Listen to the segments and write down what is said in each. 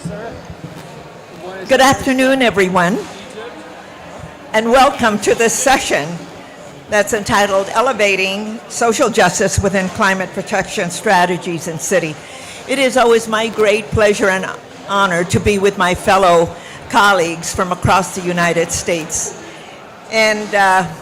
Good afternoon, everyone, and welcome to this session that's entitled Elevating Social Justice Within Climate Protection Strategies in City. It is always my great pleasure and honor to be with my fellow colleagues from across the United States. And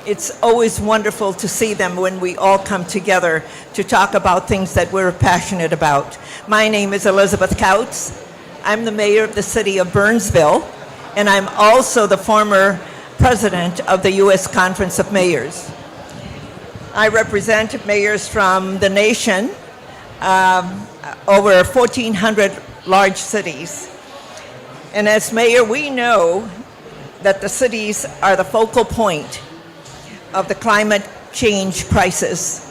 it's always wonderful to see them when we all come together to talk about things that we're passionate about. My name is Elizabeth Kautz. I'm the mayor of the city of Burnsville, and I'm also the former president of the U.S. Conference of Mayors. I represent mayors from the nation, over 1,400 large cities. And as mayor, we know that the cities are the focal point of the climate change crisis.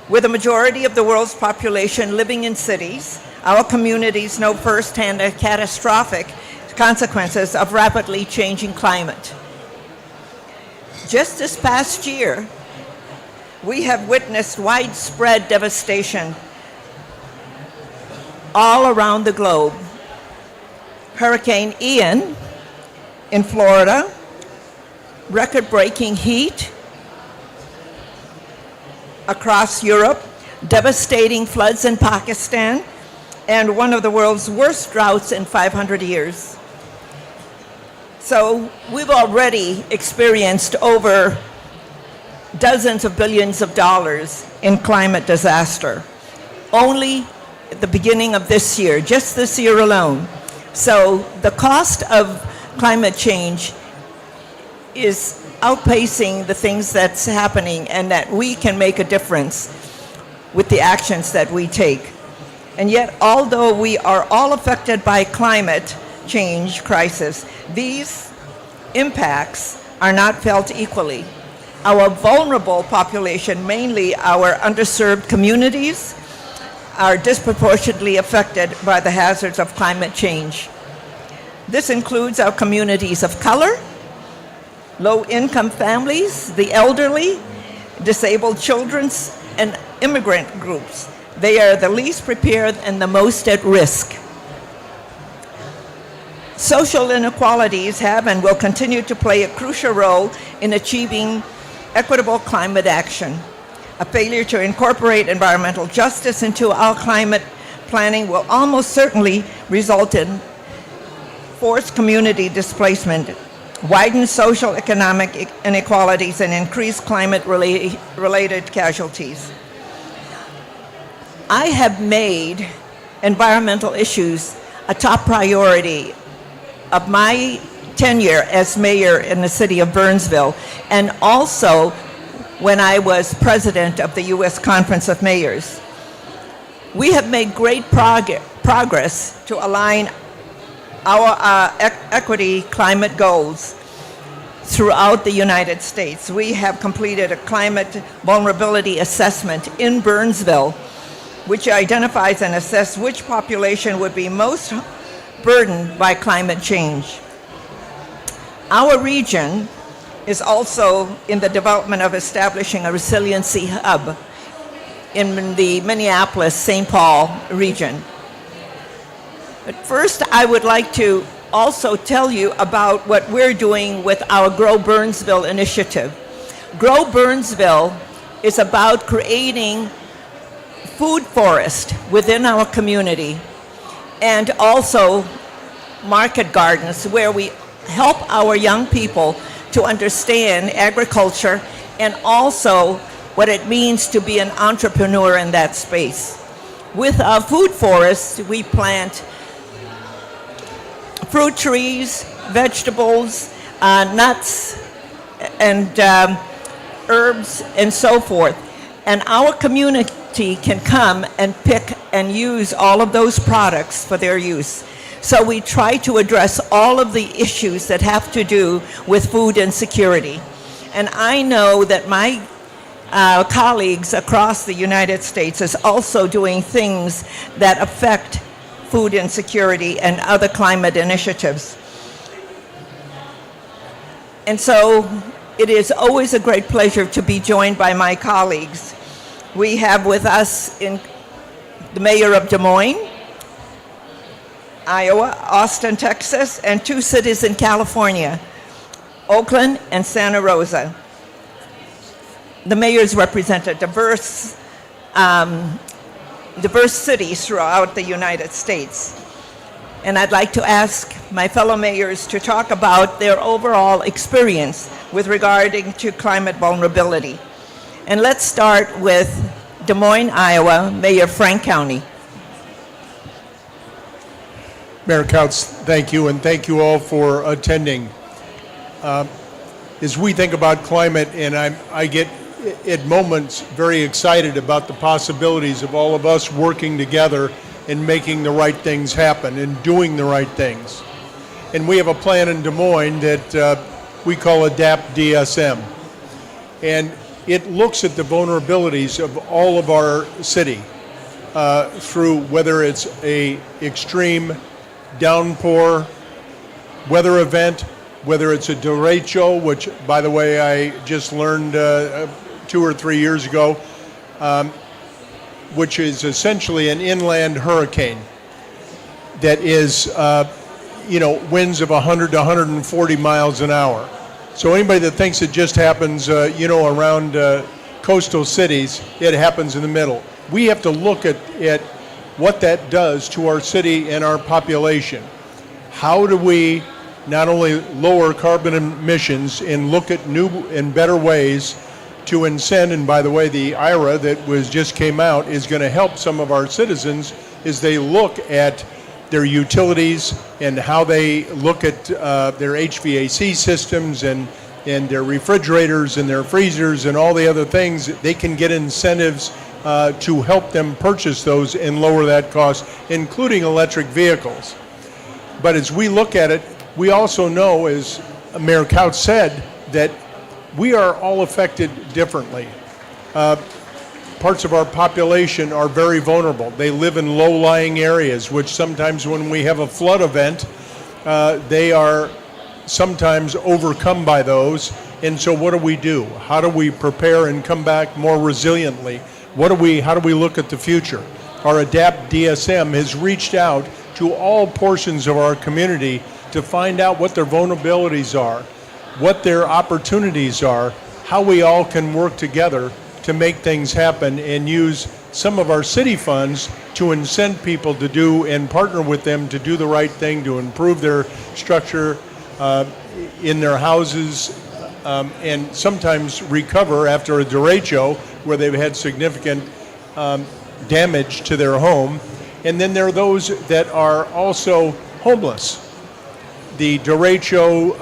With a majority of the world's population living in cities, our communities know firsthand the catastrophic consequences of rapidly changing climate. Just this past year, we have witnessed widespread devastation all around the globe. Hurricane Ian in Florida, record-breaking heat across Europe, devastating floods in Pakistan, and one of the world's worst droughts in 500 years. So we've already experienced over dozens of billions of dollars in climate disaster, only at the beginning of this year, just this year alone. So the cost of climate change is outpacing the things that's happening, and that we can make a difference with the actions that we take. And yet, although we are all affected by climate change crisis, these impacts are not felt equally. Our vulnerable population, mainly our underserved communities, are disproportionately affected by the hazards of climate change. This includes our communities of color, low-income families, the elderly, disabled children, and immigrant groups. They are the least prepared and the most at risk. Social inequalities have and will continue to play a crucial role in achieving equitable climate action. A failure to incorporate environmental justice into our climate planning will almost certainly result in forced community displacement, widened social economic inequalities, and increased climate-related casualties. I have made environmental issues a top priority of my tenure as mayor in the city of Burnsville, and also when I was president of the U.S. Conference of Mayors. We have made great progress to align our equity climate goals throughout the United States. We have completed a climate vulnerability assessment in Burnsville, which identifies and assesses which population would be most burdened by climate change. Our region is also in the development of establishing a resiliency hub in the Minneapolis-St. Paul region. But first, I would like to also tell you about what we're doing with our Grow Burnsville initiative. Grow Burnsville is about creating food forest within our community, and also market gardens where we help our young people to understand agriculture and also what it means to be an entrepreneur in that space. With our food forests, we plant fruit trees, vegetables, nuts, and herbs, and so forth. And our community can come and pick and use all of those products for their use. So we try to address all of the issues that have to do with food insecurity. And I know that my colleagues across the United States is also doing things that affect food insecurity and other climate initiatives. And so it is always a great pleasure to be joined by my colleagues. We have with us the mayor of Des Moines, Iowa, Austin, Texas, and 2 cities in California, Oakland and Santa Rosa. The mayors represent a diverse cities throughout the United States. And I'd like to ask my fellow mayors to talk about their overall experience with regarding to climate vulnerability. And let's start with Des Moines, Iowa, Mayor Frank County. Mayor Couts, thank you, and thank you all for attending. As we think about climate, and I get at moments very excited about the possibilities of all of us working together and making the right things happen and doing the right things. And we have a plan in Des Moines that we call ADAPT DSM. And it looks at the vulnerabilities of all of our city through whether it's a extreme downpour weather event, whether it's a derecho, which, by the way, I just learned 2 or 3 years ago, which is essentially an inland hurricane that is, winds of 100 to 140 miles an hour. So anybody that thinks it just happens, around coastal cities, it happens in the middle. We have to look at what that does to our city and our population. How do we not only lower carbon emissions and look at new and better ways to incent, and by the way, the IRA that just came out is going to help some of our citizens as they look at their utilities and how they look at their HVAC systems and their refrigerators and their freezers and all the other things. They can get incentives to help them purchase those and lower that cost, including electric vehicles. But as we look at it, we also know, as Mayor Couch said, that we are all affected differently. Parts of our population are very vulnerable. They live in low-lying areas, which sometimes when we have a flood event, they are sometimes overcome by those. And so what do? How do we prepare and come back more resiliently? How do we look at the future? Our ADAPT DSM has reached out to all portions of our community to find out what their vulnerabilities are, what their opportunities are, how we all can work together to make things happen and use some of our city funds to incent people to do and partner with them to do the right thing, to improve their structure in their houses, and sometimes recover after a derecho where they've had significant damage to their home. And then there are those that are also homeless. The derecho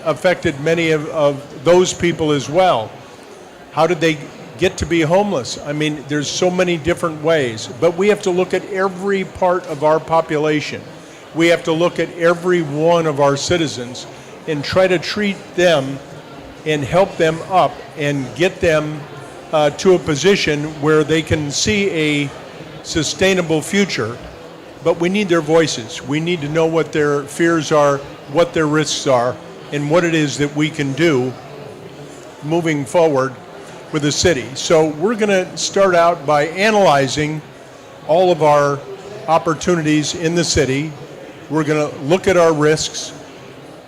affected many of those people as well. How did they get to be homeless? I mean, there's so many different ways, but we have to look at every part of our population. We have to look at every one of our citizens and try to treat them and help them up and get them to a position where they can see a sustainable future. But we need their voices. We need to know what their fears are, what their risks are, and what it is that we can do moving forward with the city. So we're going to start out by analyzing all of our opportunities in the city. We're going to look at our risks,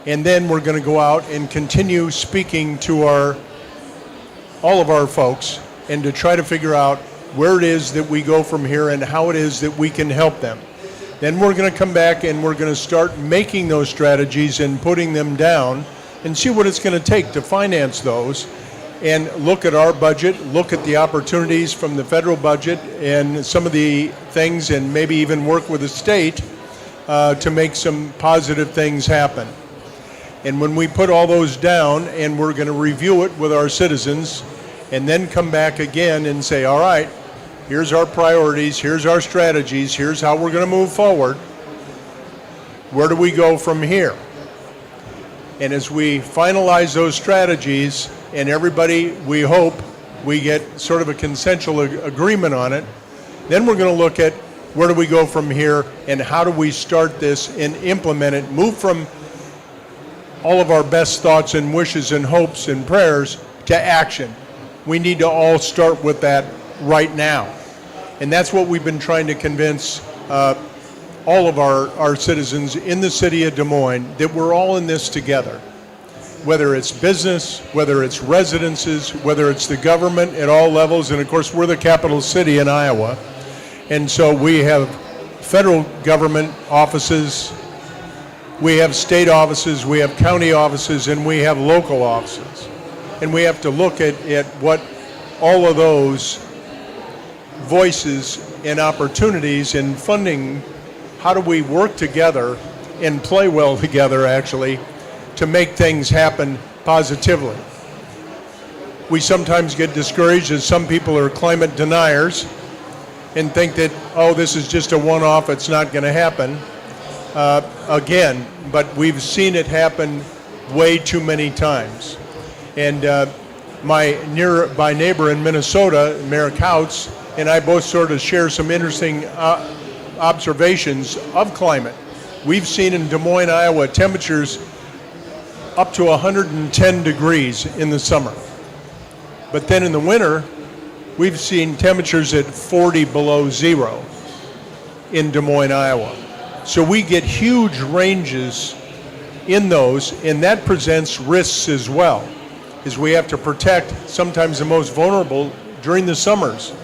and then we're going to go out and continue speaking to all of our folks and to try to figure out where it is that we go from here and how it is that we can help them. Then we're going to come back and we're going to start making those strategies and putting them down and see what it's going to take to finance those, and look at our budget, look at the opportunities from the federal budget and some of the things, and maybe even work with the state to make some positive things happen. And when we put all those down, and we're going to review it with our citizens, and then come back again and say, all right, here's our priorities, here's our strategies, here's how we're going to move forward. Where do we go from here? And as we finalize those strategies, and everybody, we hope, we get sort of a consensual agreement on it, then we're going to look at where do we go from here and how do we start this and implement it, move from all of our best thoughts and wishes and hopes and prayers to action. We need to all start with that right now. And that's what we've been trying to convince all of our citizens in the city of Des Moines that we're all in this together. Whether it's business, whether it's residences, whether it's the government at all levels, and of course we're the capital city in Iowa. And so we have federal government offices, we have state offices, we have county offices, and we have local offices. And we have to look at what all of those voices and opportunities and funding, how do we work together and play well together actually to make things happen positively. We sometimes get discouraged as some people are climate deniers and think that, oh, this is just a one-off, it's not going to happen again, but we've seen it happen way too many times. And my nearby neighbor in Minnesota, Mayor Couts, and I both sort of share some interesting observations of climate. We've seen in Des Moines, Iowa, temperatures up to 110 degrees in the summer. But then in the winter, we've seen temperatures at 40 below zero in Des Moines, Iowa. So we get huge ranges in those, and that presents risks as well, is we have to protect sometimes the most vulnerable during the summers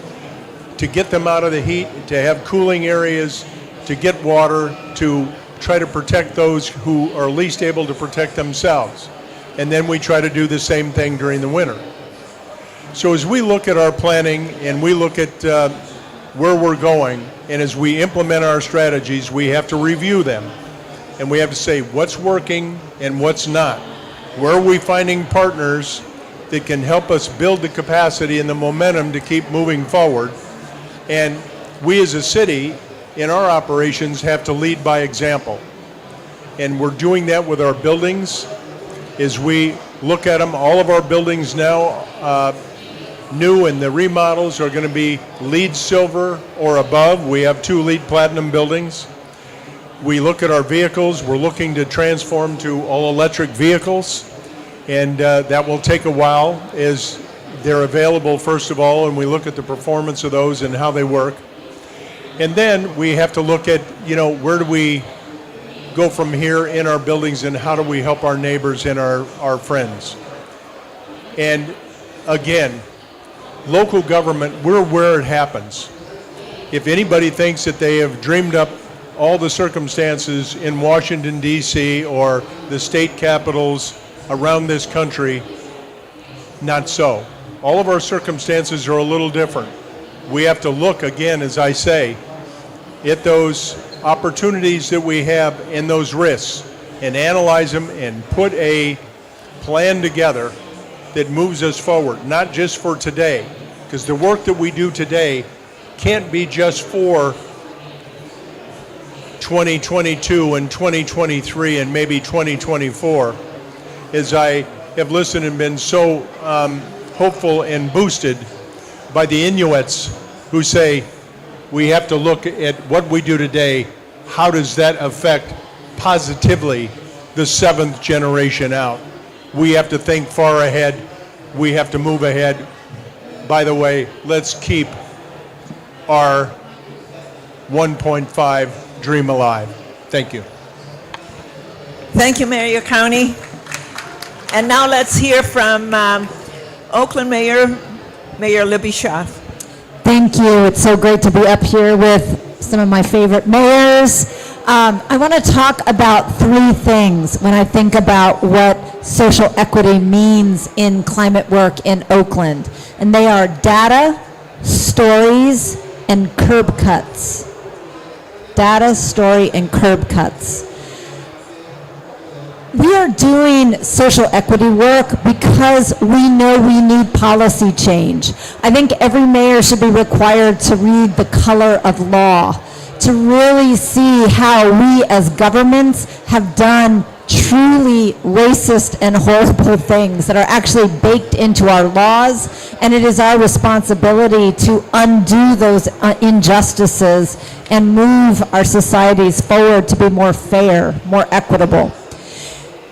to get them out of the heat, to have cooling areas, to get water, to try to protect those who are least able to protect themselves. And then we try to do the same thing during the winter. So as we look at our planning and we look at where we're going, and as we implement our strategies, we have to review them. And we have to say what's working and what's not. Where are we finding partners that can help us build the capacity and the momentum to keep moving forward? And we as a city, in our operations, have to lead by example. And we're doing that with our buildings. As we look at them, all of our buildings now, new and the remodels are going to be LEED Silver or above. We have 2 LEED Platinum buildings. We look at our vehicles. We're looking to transform to all-electric vehicles. And that will take a while as they're available, first of all, and we look at the performance of those and how they work. And then we have to look at, where do we go from here in our buildings and how do we help our neighbors and our friends? And again, local government, we're where it happens. If anybody thinks that they have dreamed up all the circumstances in Washington, D.C. or the state capitals around this country, not so. All of our circumstances are a little different. We have to look, again, as I say, at those opportunities that we have and those risks and analyze them and put a plan together that moves us forward, not just for today, because the work that we do today can't be just for 2022 and 2023 and maybe 2024. As I have listened and been so hopeful and boosted by the Inuits who say, we have to look at what we do today, how does that affect positively the 7th generation out? We have to think far ahead, we have to move ahead. By the way, let's keep our 1.5 dream alive. Thank you. Thank you, Mayor County. And now let's hear from Oakland Mayor Libby Schaaf. Thank you. It's so great to be up here with some of my favorite mayors. I want to talk about 3 things when I think about what social equity means in climate work in Oakland. And they are data, stories, and curb cuts. Data, story, and curb cuts. We are doing social equity work because we know we need policy change. I think every mayor should be required to read The Color of Law, to really see how we as governments have done truly racist and horrible things that are actually baked into our laws, and it is our responsibility to undo those injustices and move our societies forward to be more fair, more equitable.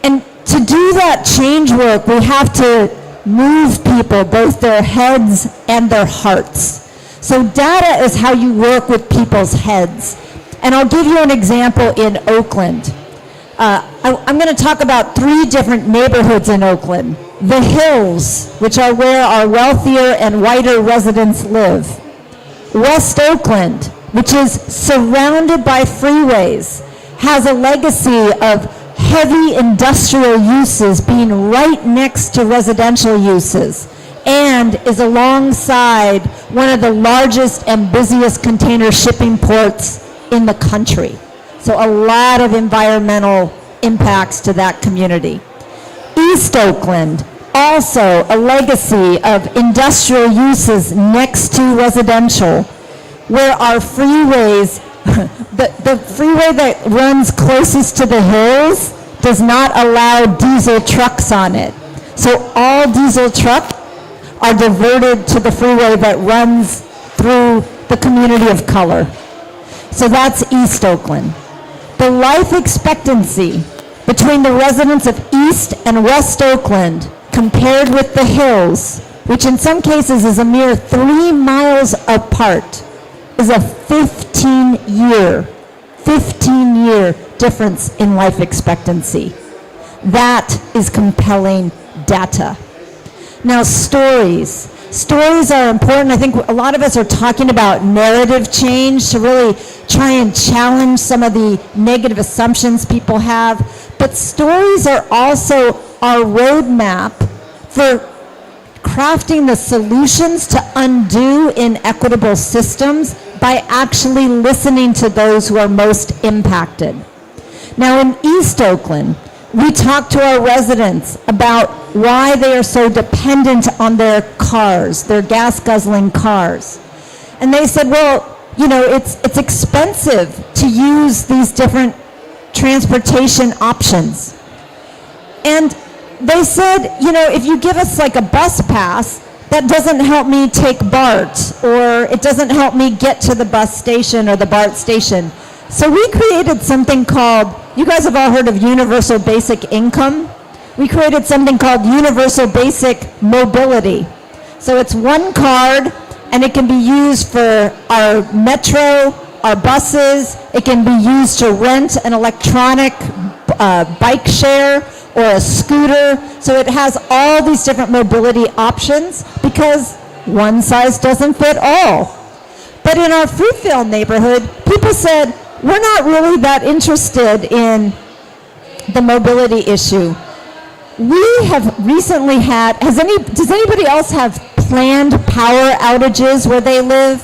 And to do that change work, we have to move people, both their heads and their hearts. So data is how you work with people's heads. And I'll give you an example in Oakland. I'm going to talk about 3 different neighborhoods in Oakland. The Hills, which are where our wealthier and whiter residents live. West Oakland, which is surrounded by freeways, has a legacy of heavy industrial uses being right next to residential uses, and is alongside one of the largest and busiest container shipping ports in the country. So a lot of environmental impacts to that community. East Oakland, also a legacy of industrial uses next to residential, where our freeways, the freeway that runs closest to the hills does not allow diesel trucks on it. So all diesel trucks are diverted to the freeway that runs through the community of color. So that's East Oakland. The life expectancy between the residents of East and West Oakland compared with the hills, which in some cases is a mere 3 miles apart, is a 15-year difference in life expectancy. That is compelling data. Now, stories. Stories are important. I think a lot of us are talking about narrative change to really try and challenge some of the negative assumptions people have. But stories are also our roadmap for crafting the solutions to undo inequitable systems by actually listening to those who are most impacted. Now, in East Oakland, we talk to our residents about why they are so dependent on their cars, their gas-guzzling cars. And they said, well, you know, it's expensive to use these different transportation options. And they said, you know, if you give us like a bus pass, that doesn't help me take BART, or it doesn't help me get to the bus station or the BART station. So we created something called, you guys have all heard of universal basic income. We created something called universal basic mobility. So it's one card, and it can be used for our metro, our buses. It can be used to rent an electronic bike share or a scooter. So it has all these different mobility options because one size doesn't fit all. But in our Fruitvale neighborhood, people said, we're not really that interested in the mobility issue. We have recently had, does anybody else have planned power outages where they live?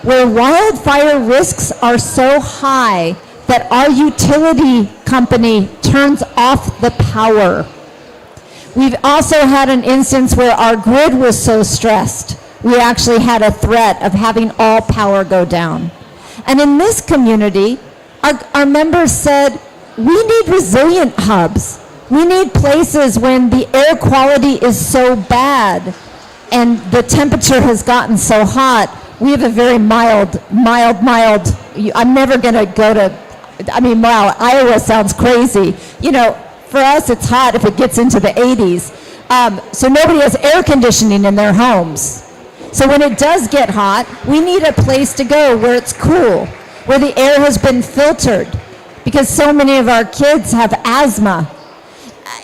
Where wildfire risks are so high that our utility company turns off the power. We've also had an instance where our grid was so stressed, we actually had a threat of having all power go down. And in this community, our members said, we need resilient hubs. We need places when the air quality is so bad and the temperature has gotten so hot. We have a very mild, I'm never going to go to, wow, Iowa sounds crazy. You know, for us it's hot if it gets into the 80s. So nobody has air conditioning in their homes. So when it does get hot, we need a place to go where it's cool, where the air has been filtered, because so many of our kids have asthma.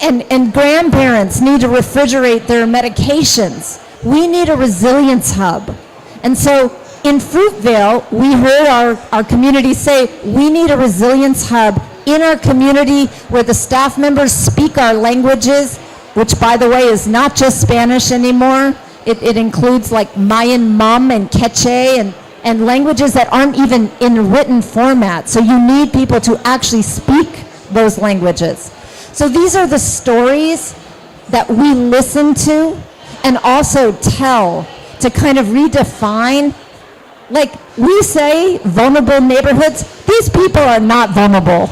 And grandparents need to refrigerate their medications. We need a resilience hub. And so in Fruitvale, we heard our community say, we need a resilience hub in our community where the staff members speak our languages, which, by the way, is not just Spanish anymore. It includes like Mayan Mum and Quechua and languages that aren't even in written format. So you need people to actually speak those languages. So these are the stories that we listen to and also tell to kind of redefine. Like we say, vulnerable neighborhoods, these people are not vulnerable.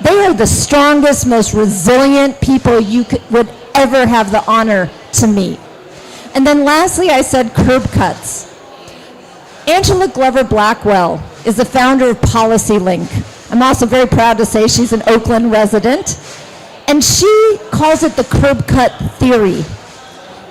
They are the strongest, most resilient people you would ever have the honor to meet. And then lastly, I said curb cuts. Angela Glover Blackwell is the founder of PolicyLink. I'm also very proud to say she's an Oakland resident. And she calls it the curb cut theory.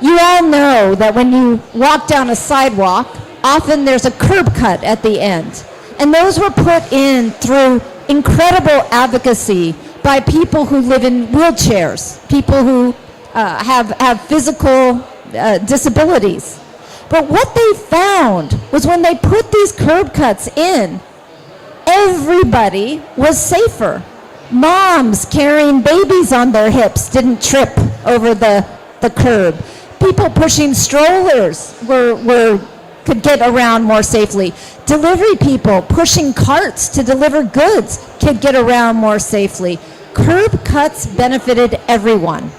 You all know that when you walk down a sidewalk, often there's a curb cut at the end. And those were put in through incredible advocacy by people who live in wheelchairs, people who have physical disabilities. But what they found was when they put these curb cuts in, everybody was safer. Moms carrying babies on their hips didn't trip over the curb. People pushing strollers could get around more safely. Delivery people pushing carts to deliver goods could get around more safely. Curb cuts benefited everyone.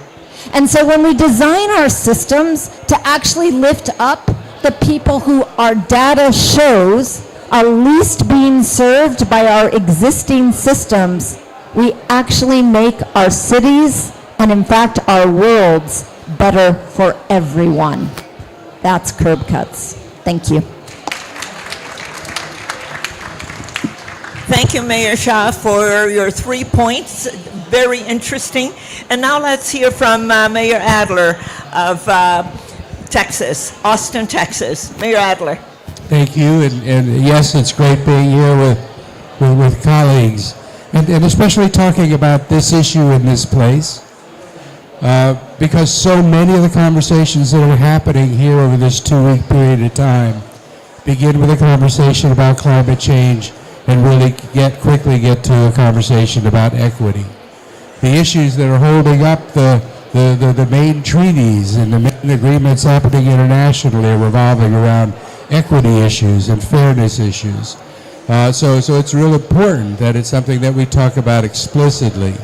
And so when we design our systems to actually lift up the people who our data shows are least being served by our existing systems, we actually make our cities and in fact our worlds better for everyone. That's curb cuts. Thank you. Thank you, Mayor Shah, for your 3 points. Very interesting. And now let's hear from Mayor Adler of Texas, Austin, Texas. Mayor Adler. Thank you, and yes, it's great being here with colleagues, and especially talking about this issue in this place, because so many of the conversations that are happening here over this 2-week period of time begin with a conversation about climate change and really quickly get to a conversation about equity. The issues that are holding up the main treaties and the main agreements happening internationally are revolving around equity issues and fairness issues. So it's real important that it's something that we talk about explicitly.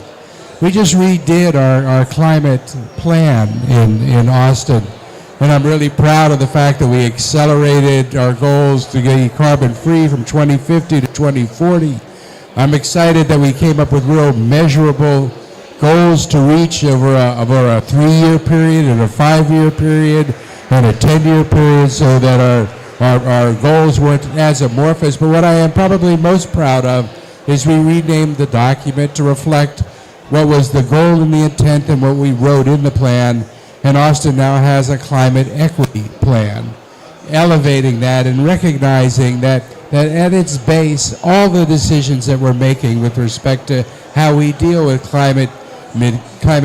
We just redid our climate plan in Austin, and I'm really proud of the fact that we accelerated our goals to get carbon free from 2050 to 2040. I'm excited that we came up with real measurable goals to reach over a 3-year period and a 5-year period and a 10-year period, so that our goals weren't as amorphous. But what I am probably most proud of is we renamed the document to reflect what was the goal and the intent and what we wrote in the plan. And Austin now has a climate equity plan, elevating that and recognizing that at its base, all the decisions that we're making with respect to how we deal with climate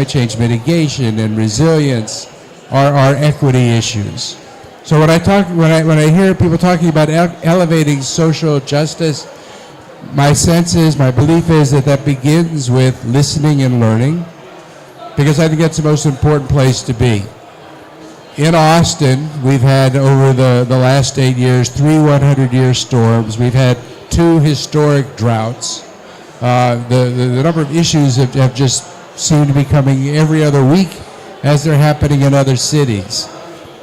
change mitigation and resilience are equity issues. So when I hear people talking about elevating social justice, my belief is that begins with listening and learning, because I think that's the most important place to be. In Austin, we've had over the last 8 years 3 100-year storms. We've had 2 historic droughts. The number of issues have just seemed to be coming every other week as they're happening in other cities.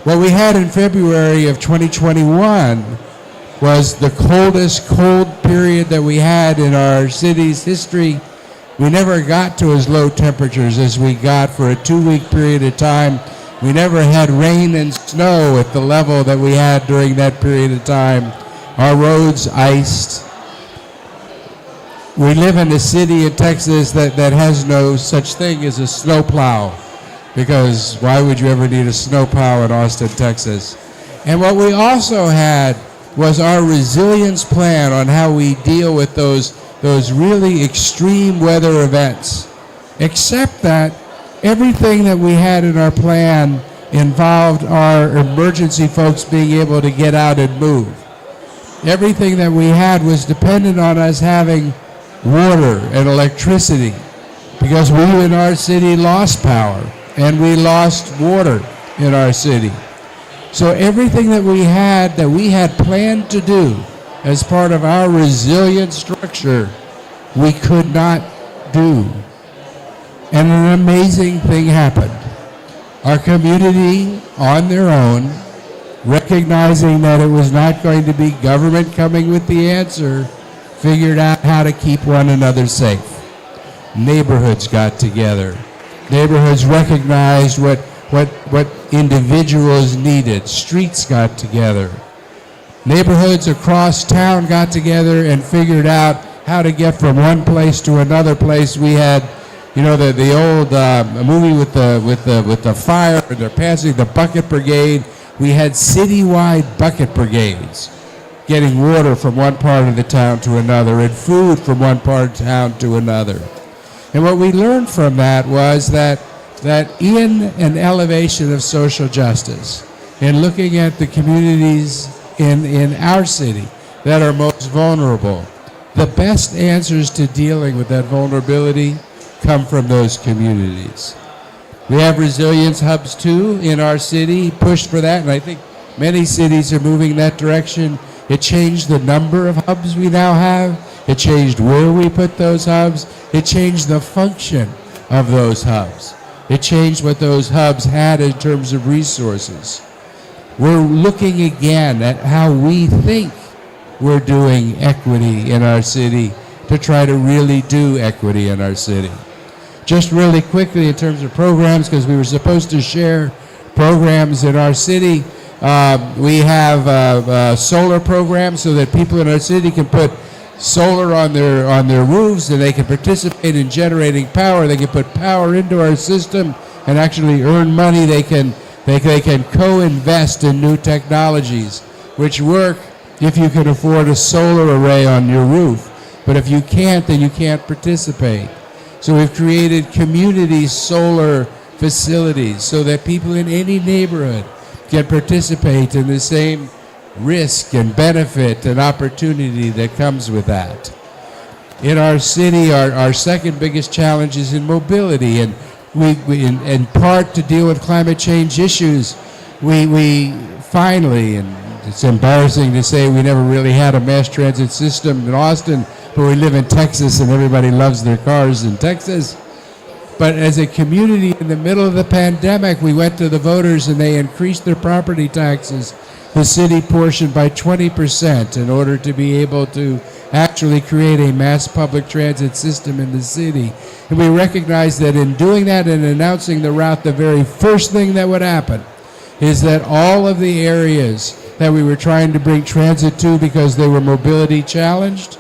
What we had in February of 2021 was the coldest cold period that we had in our city's history. We never got to as low temperatures as we got for a 2-week period of time. We never had rain and snow at the level that we had during that period of time. Our roads iced. We live in a city in Texas that has no such thing as a snowplow, because why would you ever need a snowplow in Austin, Texas? And what we also had was our resilience plan on how we deal with those really extreme weather events, except that everything that we had in our plan involved our emergency folks being able to get out and move. Everything that we had was dependent on us having water and electricity, because we in our city lost power and we lost water in our city. So everything that we had planned to do as part of our resilient structure, we could not do. And an amazing thing happened. Our community, on their own, recognizing that it was not going to be government coming with the answer, figured out how to keep one another safe. Neighborhoods got together. Neighborhoods recognized what individuals needed. Streets got together. Neighborhoods across town got together and figured out how to get from one place to another place. We had, the old movie with the fire, and they're passing the bucket brigade. We had citywide bucket brigades. getting water from one part of the town to another and food from one part of town to another. And what we learned from that was that in an elevation of social justice, in looking at the communities in our city that are most vulnerable, the best answers to dealing with that vulnerability come from those communities. We have resilience hubs too in our city, pushed for that, and I think many cities are moving that direction. It changed the number of hubs we now have. It changed where we put those hubs. It changed the function of those hubs. It changed what those hubs had in terms of resources. We're looking again at how we think we're doing equity in our city to try to really do equity in our city. Just really quickly in terms of programs, because we were supposed to share programs in our city, we have solar programs so that people in our city can put solar on their roofs and they can participate in generating power. They can put power into our system and actually earn money. They can co-invest in new technologies, which work if you can afford a solar array on your roof. But if you can't, then you can't participate. So we've created community solar facilities so that people in any neighborhood can participate in the same risk and benefit and opportunity that comes with that. In our city, our second biggest challenge is in mobility, and we in part to deal with climate change issues, we finally, and it's embarrassing to say we never really had a mass transit system in Austin, but we live in Texas and everybody loves their cars in Texas. But as a community in the middle of the pandemic, we went to the voters and they increased their property taxes, the city portion, by 20% in order to be able to actually create a mass public transit system in the city. And we recognized that in doing that and announcing the route, the very first thing that would happen is that all of the areas that we were trying to bring transit to because they were mobility challenged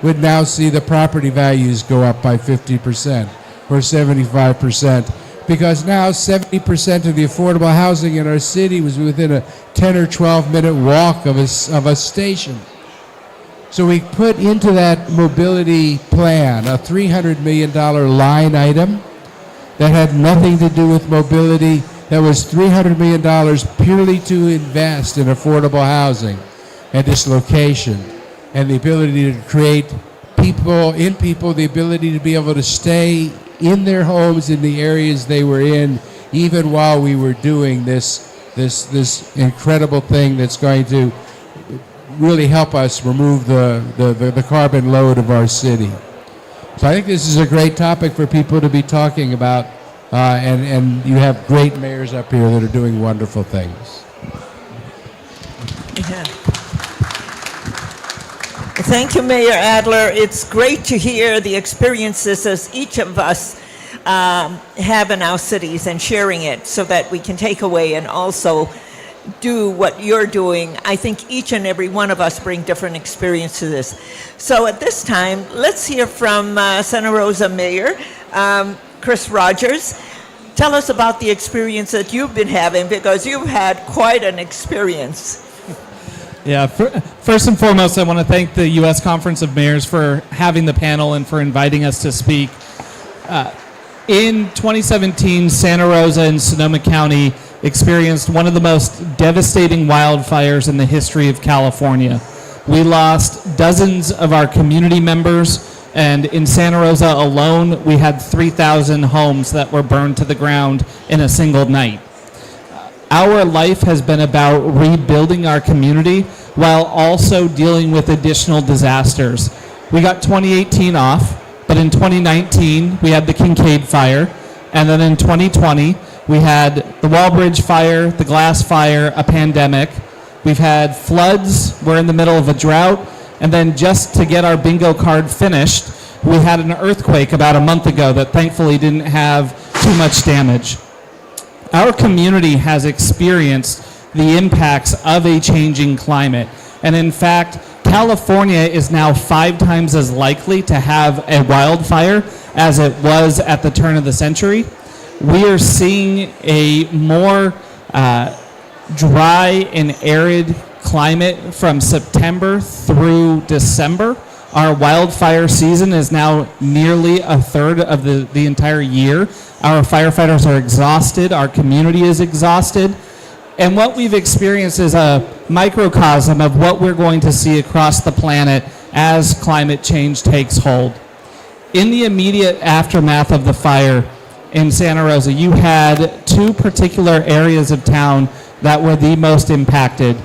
would now see the property values go up by 50% or 75%, because now 70% of the affordable housing in our city was within a 10 or 12 minute walk of a station. So we put into that mobility plan a $300 million line item that had nothing to do with mobility. That was $300 million purely to invest in affordable housing and dislocation and the ability to create people the ability to be able to stay in their homes in the areas they were in, even while we were doing this incredible thing that's going to really help us remove the carbon load of our city. So I think this is a great topic for people to be talking about, and you have great mayors up here that are doing wonderful things. Yeah. Thank you, Mayor Adler. It's great to hear the experiences as each of us have in our cities and sharing it so that we can take away and also do what you're doing. I think each and every one of us bring different experiences. So at this time, let's hear from Santa Rosa Mayor Chris Rogers. Tell us about the experience that you've been having, because you've had quite an experience. Yeah, first and foremost, I want to thank the U.S. Conference of Mayors for having the panel and for inviting us to speak. In 2017, Santa Rosa and Sonoma County experienced one of the most devastating wildfires in the history of California. We lost dozens of our community members, and in Santa Rosa alone, we had 3,000 homes that were burned to the ground in a single night. Our life has been about rebuilding our community while also dealing with additional disasters. We got 2018 off, but in 2019, we had the Kincaid fire, and then in 2020, we had the Wallbridge fire, the Glass fire, a pandemic. We've had floods, we're in the middle of a drought, and then just to get our bingo card finished, we had an earthquake about a month ago that thankfully didn't have too much damage. Our community has experienced the impacts of a changing climate. And in fact, California is now 5 times as likely to have a wildfire as it was at the turn of the century. We are seeing a more dry and arid climate from September through December. Our wildfire season is now nearly a third of the entire year. Our firefighters are exhausted. Our community is exhausted. And what we've experienced is a microcosm of what we're going to see across the planet as climate change takes hold. In the immediate aftermath of the fire in Santa Rosa, you had two particular areas of town that were the most impacted.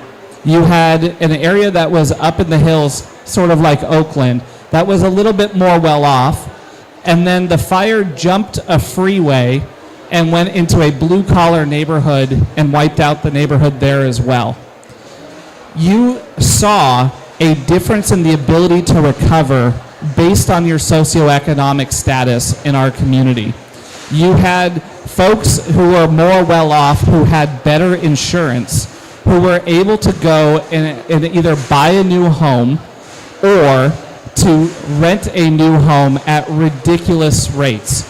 You had an area that was up in the hills, sort of like Oakland, that was a little bit more well off, and then the fire jumped a freeway and went into a blue-collar neighborhood and wiped out the neighborhood there as well. You saw a difference in the ability to recover based on your socioeconomic status in our community. You had folks who were more well off, who had better insurance, who were able to go and either buy a new home or to rent a new home at ridiculous rates.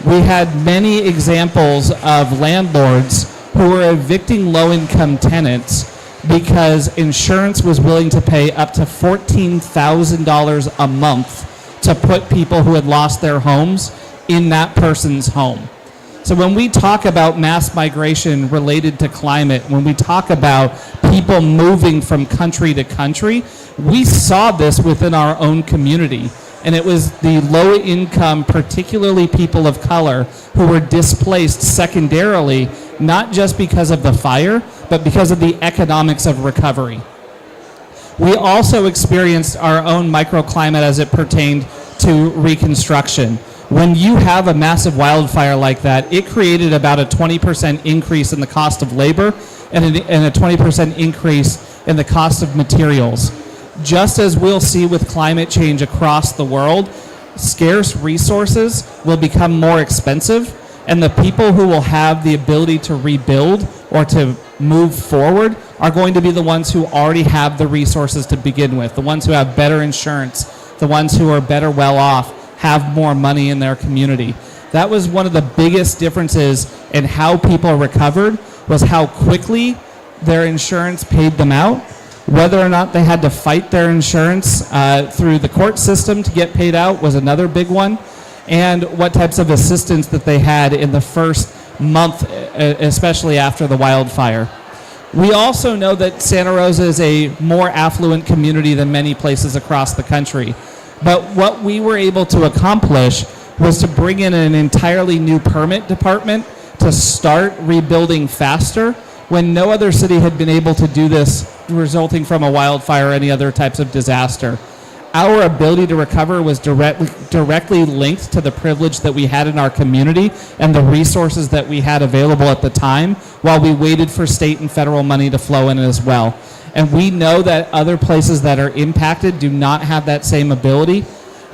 We had many examples of landlords who were evicting low-income tenants because insurance was willing to pay up to $14,000 a month to put people who had lost their homes in that person's home. So when we talk about mass migration related to climate, when we talk about people moving from country to country, we saw this within our own community. And it was the low income, particularly people of color, who were displaced secondarily, not just because of the fire, but because of the economics of recovery. We also experienced our own microclimate as it pertained to reconstruction. When you have a massive wildfire like that, it created about a 20% increase in the cost of labor and a 20% increase in the cost of materials. Just as we'll see with climate change across the world, scarce resources will become more expensive, and the people who will have the ability to rebuild or to move forward are going to be the ones who already have the resources to begin with, the ones who have better insurance, the ones who are better well off, have more money in their community. That was one of the biggest differences in how people recovered, was how quickly their insurance paid them out, whether or not they had to fight their insurance through the court system to get paid out was another big one, and what types of assistance that they had in the first month, especially after the wildfire. We also know that Santa Rosa is a more affluent community than many places across the country. But what we were able to accomplish was to bring in an entirely new permit department to start rebuilding faster when no other city had been able to do this resulting from a wildfire or any other types of disaster. Our ability to recover was directly linked to the privilege that we had in our community and the resources that we had available at the time while we waited for state and federal money to flow in as well. And we know that other places that are impacted do not have that same ability.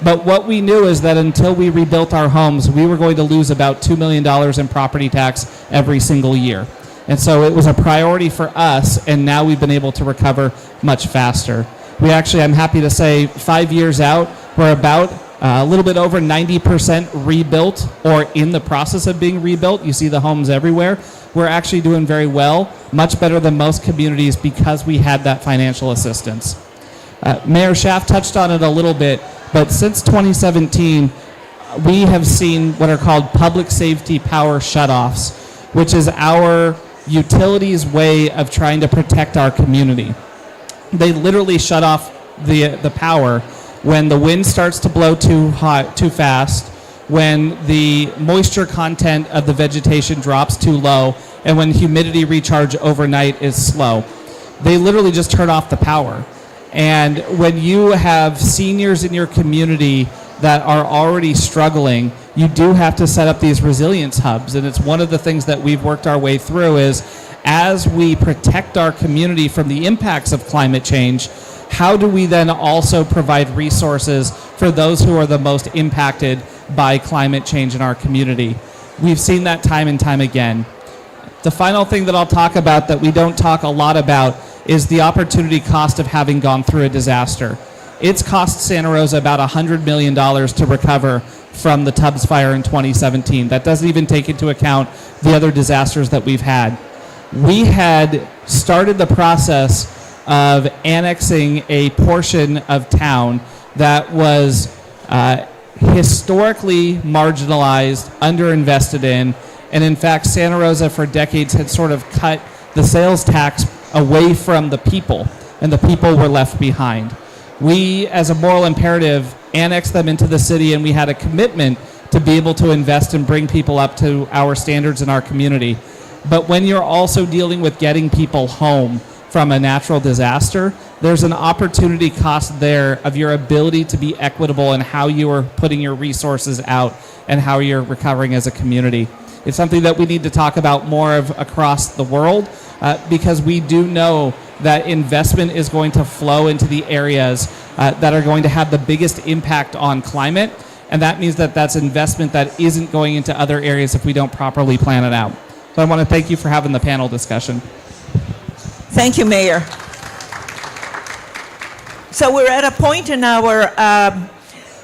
But what we knew is that until we rebuilt our homes, we were going to lose about $2 million in property tax every single year. And so it was a priority for us, and now we've been able to recover much faster. We actually, I'm happy to say, 5 years out, we're about a little bit over 90% rebuilt or in the process of being rebuilt. You see the homes everywhere. We're actually doing very well, much better than most communities because we had that financial assistance. Mayor Schaaf touched on it a little bit, but since 2017, we have seen what are called public safety power shutoffs, which is our utilities' way of trying to protect our community. They literally shut off the power when the wind starts to blow too fast, when the moisture content of the vegetation drops too low, and when humidity recharge overnight is slow. They literally just turn off the power. And when you have seniors in your community that are already struggling, you do have to set up these resilience hubs. And it's one of the things that we've worked our way through is, as we protect our community from the impacts of climate change, how do we then also provide resources for those who are the most impacted by climate change in our community? We've seen that time and time again. The final thing that I'll talk about that we don't talk a lot about is the opportunity cost of having gone through a disaster. It's cost Santa Rosa about $100 million to recover from the Tubbs fire in 2017. That doesn't even take into account the other disasters that we've had. We had started the process of annexing a portion of town that was historically marginalized, underinvested in, and in fact, Santa Rosa for decades had sort of cut the sales tax away from the people, and the people were left behind. We, as a moral imperative, annexed them into the city, and we had a commitment to be able to invest and bring people up to our standards in our community. But when you're also dealing with getting people home from a natural disaster, there's an opportunity cost there of your ability to be equitable in how you are putting your resources out and how you're recovering as a community. It's something that we need to talk about more of across the world because we do know that investment is going to flow into the areas that are going to have the biggest impact on climate, and that means that that's investment that isn't going into other areas if we don't properly plan it out. So I want to thank you for having the panel discussion. Thank you, Mayor. So we're at a point in our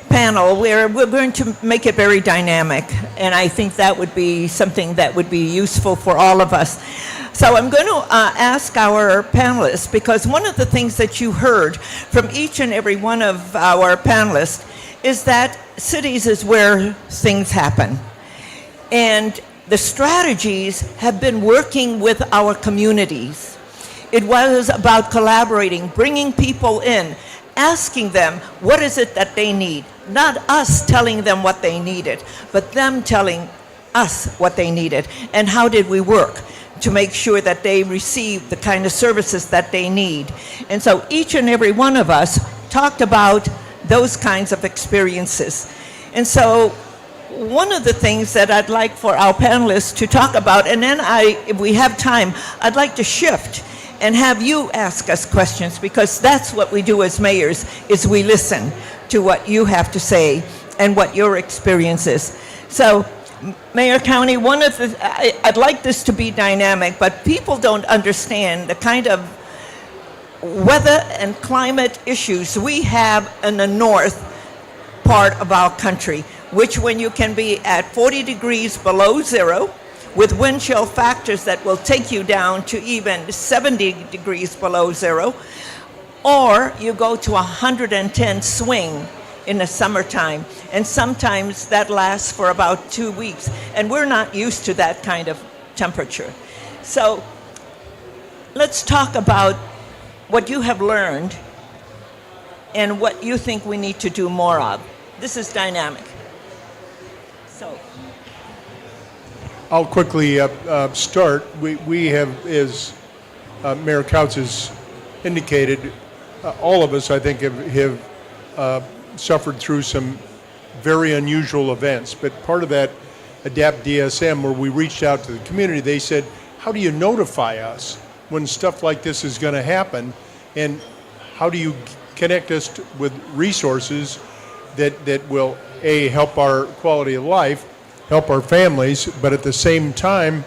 panel where we're going to make it very dynamic, and I think that would be something that would be useful for all of us. So I'm going to ask our panelists, because one of the things that you heard from each and every one of our panelists is that cities is where things happen. And the strategies have been working with our communities. It was about collaborating, bringing people in, asking them what is it that they need. Not us telling them what they needed, but them telling us what they needed. And how did we work to make sure that they receive the kind of services that they need. And so each and every one of us talked about those kinds of experiences. And so one of the things that I'd like for our panelists to talk about, and then if we have time, I'd like to shift and have you ask us questions, because that's what we do as mayors, is we listen to what you have to say and what your experience is. So, Mayor County, I'd like this to be dynamic, but people don't understand the kind of weather and climate issues we have in the north part of our country, which when you can be at 40 degrees below zero, with wind chill factors that will take you down to even 70 degrees below zero, or you go to 110 swing in the summertime, and sometimes that lasts for about 2 weeks, and we're not used to that kind of temperature. So let's talk about what you have learned and what you think we need to do more of. This is dynamic. So I'll quickly start. We have, as Mayor Couts has indicated, all of us, I think, have suffered through some very unusual events. But part of that ADAPT DSM, where we reached out to the community, they said, how do you notify us when stuff like this is going to happen? And how do you connect us with resources that will, A, help our quality of life, help our families, but at the same time,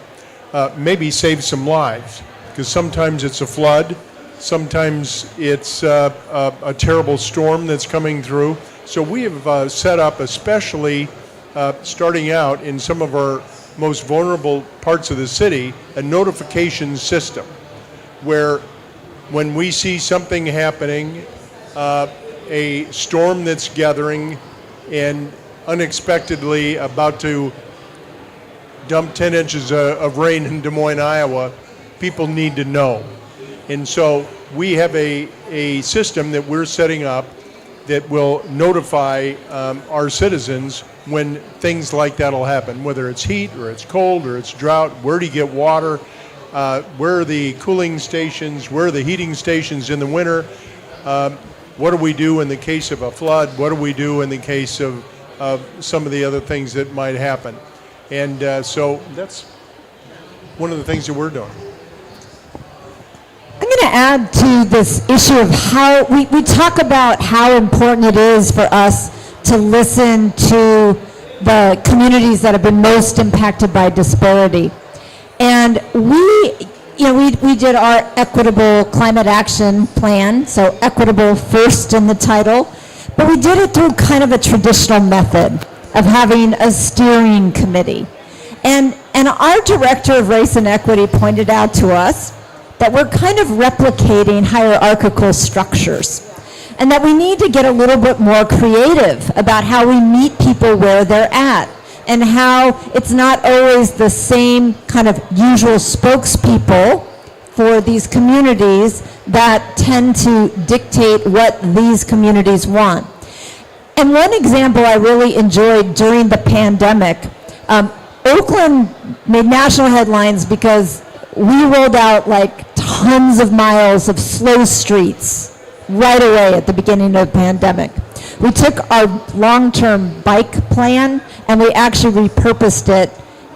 maybe save some lives? Because sometimes it's a flood, sometimes it's a terrible storm that's coming through. So we have set up, especially starting out in some of our most vulnerable parts of the city, a notification system where when we see something happening, a storm that's gathering and unexpectedly about to dump 10 inches of rain in Des Moines, Iowa, people need to know. And so we have a system that we're setting up that will notify our citizens when things like that will happen, whether it's heat or it's cold or it's drought. Where do you get water? Where are the cooling stations? Where are the heating stations in the winter? What do we do in the case of a flood? What do we do in the case of some of the other things that might happen? And so that's one of the things that we're doing. I'm going to add to this issue of how we talk about how important it is for us to listen to the communities that have been most impacted by disparity. And we did our equitable climate action plan, so equitable first in the title, but we did it through kind of a traditional method of having a steering committee. And our director of race and equity pointed out to us that we're kind of replicating hierarchical structures, and that we need to get a little bit more creative about how we meet people where they're at, and how it's not always the same kind of usual spokespeople for these communities that tend to dictate what these communities want. And one example I really enjoyed during the pandemic, Oakland made national headlines because we rolled out like tons of miles of slow streets right away at the beginning of the pandemic. We took our long-term bike plan and we actually repurposed it,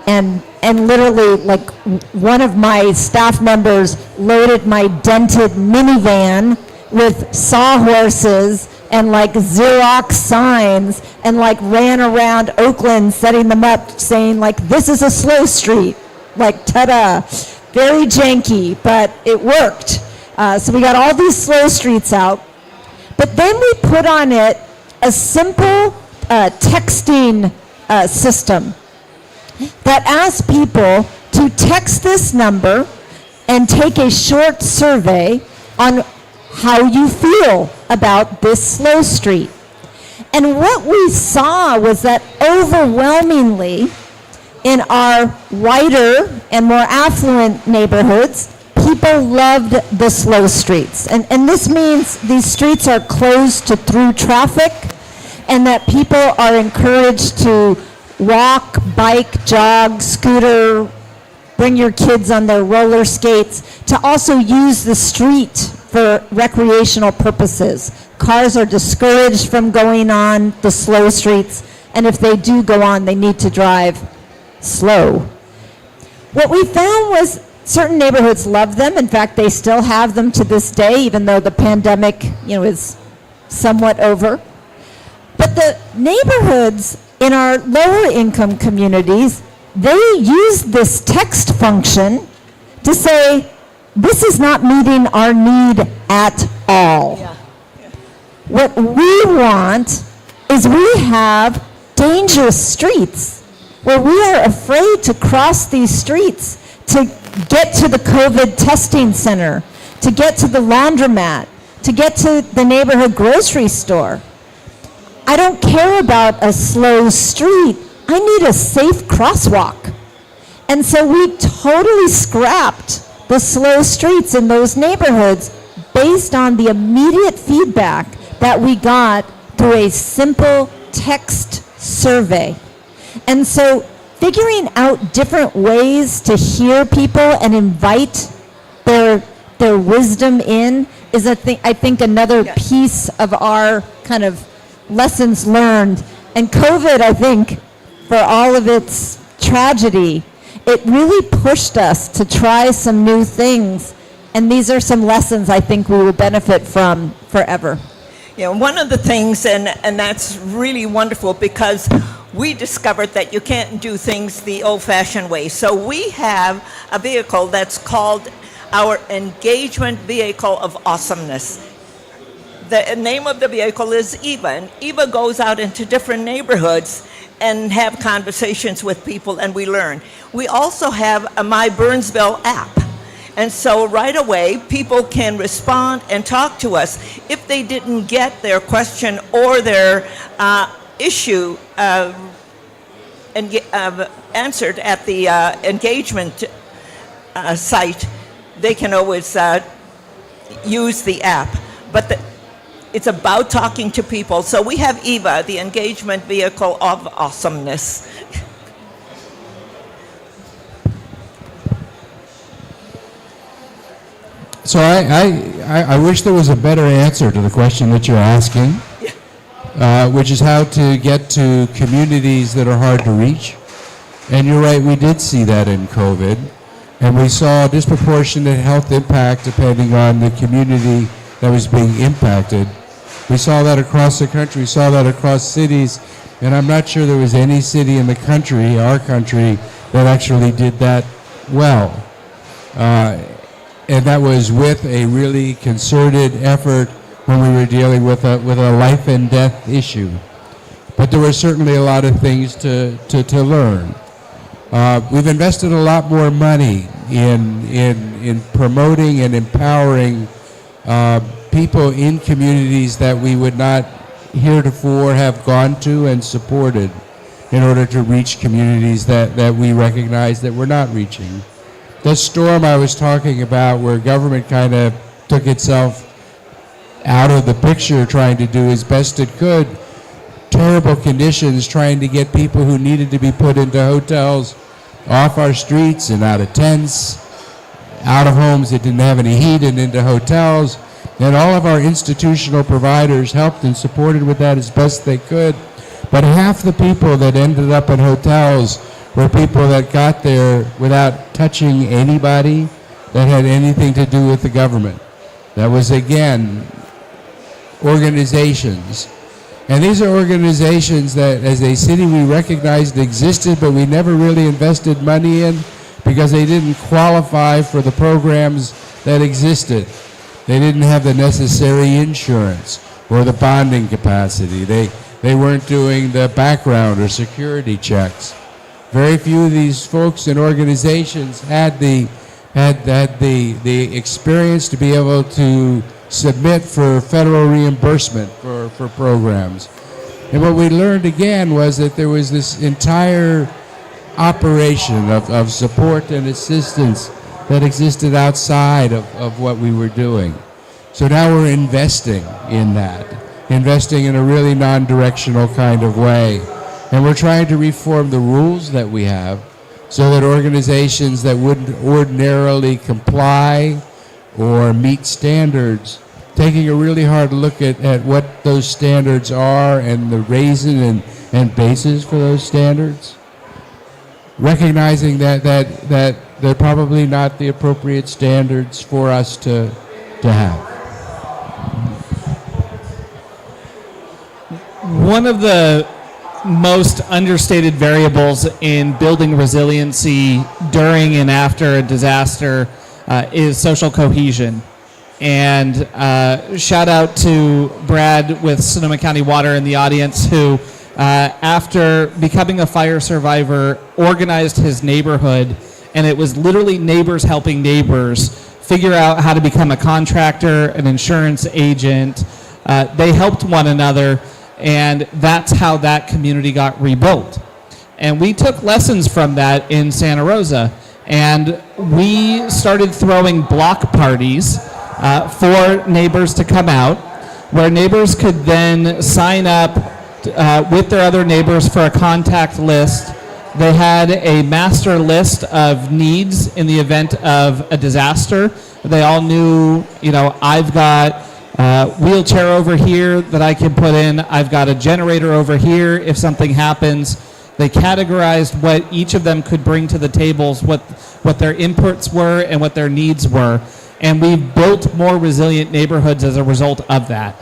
and literally, like, one of my staff members loaded my dented minivan with sawhorses and like Xerox signs and like ran around Oakland setting them up saying like, this is a slow street, like, ta-da. Very janky, but it worked. So we got all these slow streets out, but then we put on it a simple texting system that asks people to text this number and take a short survey on how you feel about this slow street. And what we saw was that overwhelmingly in our whiter and more affluent neighborhoods, people loved the slow streets. And this means these streets are closed to through traffic, and that people are encouraged to walk, bike, jog, scooter, bring your kids on their roller skates, to also use the street for recreational purposes. Cars are discouraged from going on the slow streets, and if they do go on, they need to drive slow. What we found was certain neighborhoods love them. In fact, they still have them to this day, even though the pandemic, is somewhat over. But the neighborhoods in our lower income communities, they use this text function to say, this is not meeting our need at all. Yeah. What we want is we have dangerous streets where we are afraid to cross these streets to get to the COVID testing center, to get to the laundromat, to get to the neighborhood grocery store. I don't care about a slow street. I need a safe crosswalk. And so we totally scrapped the slow streets in those neighborhoods based on the immediate feedback that we got through a simple text survey. And so figuring out different ways to hear people and invite their wisdom in is, I think, another piece of our kind of lessons learned. And COVID, I think, for all of its tragedy, it really pushed us to try some new things. And these are some lessons I think we will benefit from forever. Yeah, one of the things, and that's really wonderful, because we discovered that you can't do things the old-fashioned way. So we have a vehicle that's called our Engagement Vehicle of Awesomeness. The name of the vehicle is Eva, and Eva goes out into different neighborhoods and have conversations with people, and we learn. We also have a My Burnsville app. And so right away, people can respond and talk to us if they didn't get their question or their issue answered at the engagement site. They can always use the app. But it's about talking to people. So we have Eva, the Engagement Vehicle of Awesomeness. So I wish there was a better answer to the question that you're asking, which is how to get to communities that are hard to reach. And you're right, we did see that in COVID. And we saw a disproportionate health impact depending on the community that was being impacted. We saw that across the country, we saw that across cities, and I'm not sure there was any city in the country, our country, that actually did that well. And that was with a really concerted effort when we were dealing with a life and death issue. But there were certainly a lot of things to learn. We've invested a lot more money in in promoting and empowering people in communities that we would not heretofore have gone to and supported in order to reach communities that we recognize that we're not reaching. The storm I was talking about, where government kind of took itself out of the picture, trying to do as best it could, terrible conditions, trying to get people who needed to be put into hotels off our streets and out of tents, out of homes that didn't have any heat and into hotels. And all of our institutional providers helped and supported with that as best they could. But half the people that ended up in hotels were people that got there without touching anybody that had anything to do with the government. That was, again, organizations. And these are organizations that, as a city, we recognized existed, but we never really invested money in because they didn't qualify for the programs that existed. They didn't have the necessary insurance or the bonding capacity. They weren't doing the background or security checks. Very few of these folks and organizations had the experience to be able to submit for federal reimbursement for programs. And what we learned again was that there was this entire operation of support and assistance that existed outside of what we were doing. So now we're investing in that, investing in a really non-directional kind of way. And we're trying to reform the rules that we have so that organizations that wouldn't ordinarily comply or meet standards, taking a really hard look at what those standards are and the reason and basis for those standards, recognizing that they're probably not the appropriate standards for us to have. One of the most understated variables in building resiliency during and after a disaster is social cohesion. And shout out to Brad with Sonoma County Water in the audience, who after becoming a fire survivor organized his neighborhood, and it was literally neighbors helping neighbors figure out how to become a contractor, an insurance agent. They helped one another, and that's how that community got rebuilt. And we took lessons from that in Santa Rosa, and we started throwing block parties for neighbors to come out, where neighbors could then sign up with their other neighbors for a contact list. They had a master list of needs in the event of a disaster. They all knew, I've got a wheelchair over here that I can put in. I've got a generator over here if something happens. They categorized what each of them could bring to the tables, what their inputs were and what their needs were. And we've built more resilient neighborhoods as a result of that.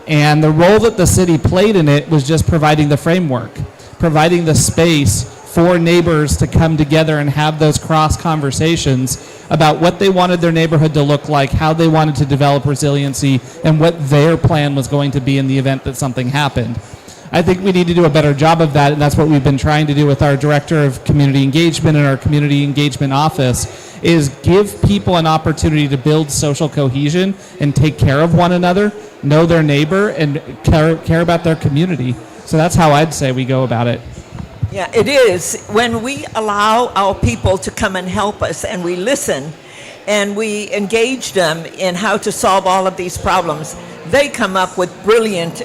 And the role that the city played in it was just providing the framework, providing the space for neighbors to come together and have those cross conversations about what they wanted their neighborhood to look like, how they wanted to develop resiliency, and what their plan was going to be in the event that something happened. I think we need to do a better job of that, and that's what we've been trying to do with our Director of Community Engagement and our Community Engagement Office, is give people an opportunity to build social cohesion and take care of one another, know their neighbor, and care about their community. So that's how I'd say we go about it. Yeah, it is. When we allow our people to come and help us and we listen and we engage them in how to solve all of these problems, they come up with brilliant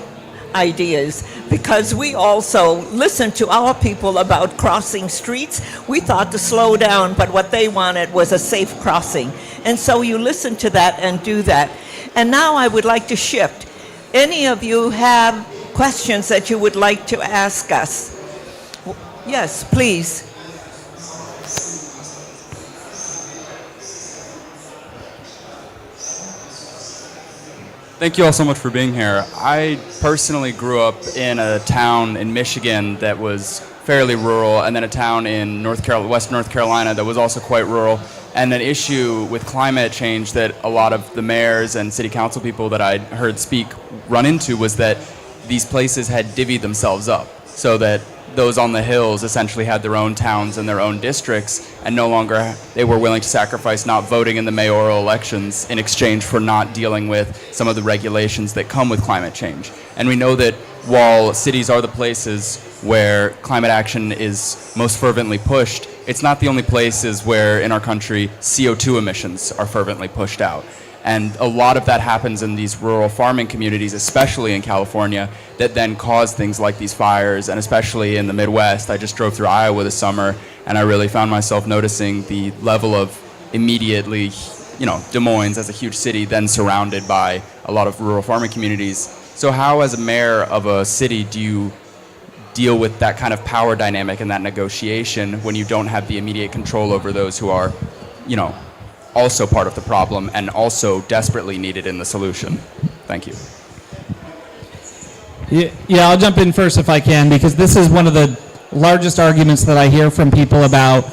ideas, because we also listened to our people about crossing streets. We thought to slow down, but what they wanted was a safe crossing. And so you listen to that and do that. And now I would like to shift. Any of you have questions that you would like to ask us? Yes, please. Thank you all so much for being here. I personally grew up in a town in Michigan that was fairly rural, and then a town in West North Carolina that was also quite rural. And an issue with climate change that a lot of the mayors and city council people that I heard speak run into was that these places had divvied themselves up, so that those on the hills essentially had their own towns and their own districts, and no longer they were willing to sacrifice not voting in the mayoral elections in exchange for not dealing with some of the regulations that come with climate change. And we know that while cities are the places where climate action is most fervently pushed, it's not the only places where in our country CO2 emissions are fervently pushed out. And a lot of that happens in these rural farming communities, especially in California, that then cause things like these fires, and especially in the Midwest. I just drove through Iowa this summer, and I really found myself noticing the level of immediately, Des Moines as a huge city, then surrounded by a lot of rural farming communities. So how, as a mayor of a city, do you deal with that kind of power dynamic and that negotiation when you don't have the immediate control over those who are, also part of the problem and also desperately needed in the solution? Thank you. Yeah, I'll jump in first if I can, because this is one of the largest arguments that I hear from people about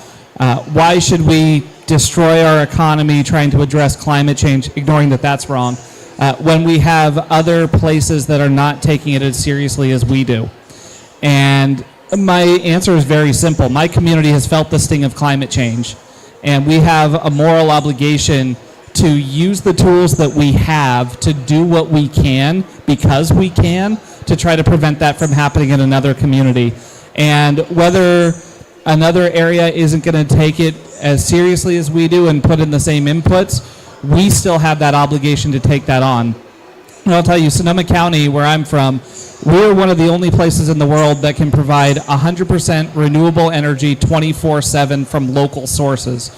why should we destroy our economy trying to address climate change, ignoring that that's wrong, when we have other places that are not taking it as seriously as we do. And my answer is very simple. My community has felt the sting of climate change, and we have a moral obligation to use the tools that we have to do what we can, because we can, to try to prevent that from happening in another community. And whether another area isn't going to take it as seriously as we do and put in the same inputs, we still have that obligation to take that on. And I'll tell you, Sonoma County, where I'm from, we're one of the only places in the world that can provide 100% renewable energy 24/7 from local sources.